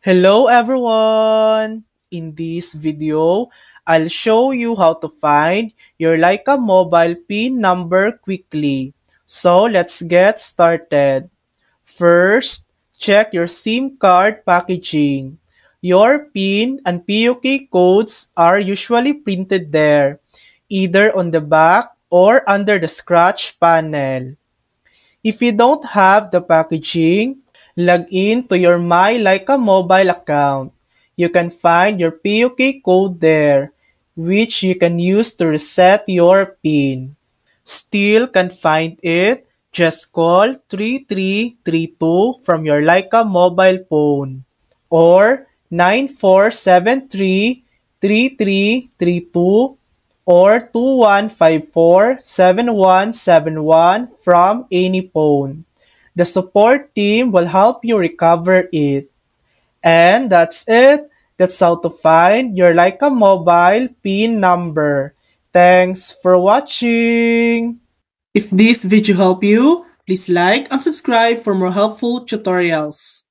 Hello everyone! In this video, I'll show you how to find your Leica mobile PIN number quickly. So let's get started. First, check your SIM card packaging. Your PIN and PUK codes are usually printed there, either on the back or under the scratch panel. If you don't have the packaging, log in to your My Leica mobile account. You can find your PUK code there, which you can use to reset your PIN. Still can't find it? Just call 3332 from your Leica mobile phone or 9473-3332 or 2154-7171 from any phone. The support team will help you recover it. And that's it. That's how to find your Leica mobile PIN number. Thanks for watching. If this video helped you, please like and subscribe for more helpful tutorials.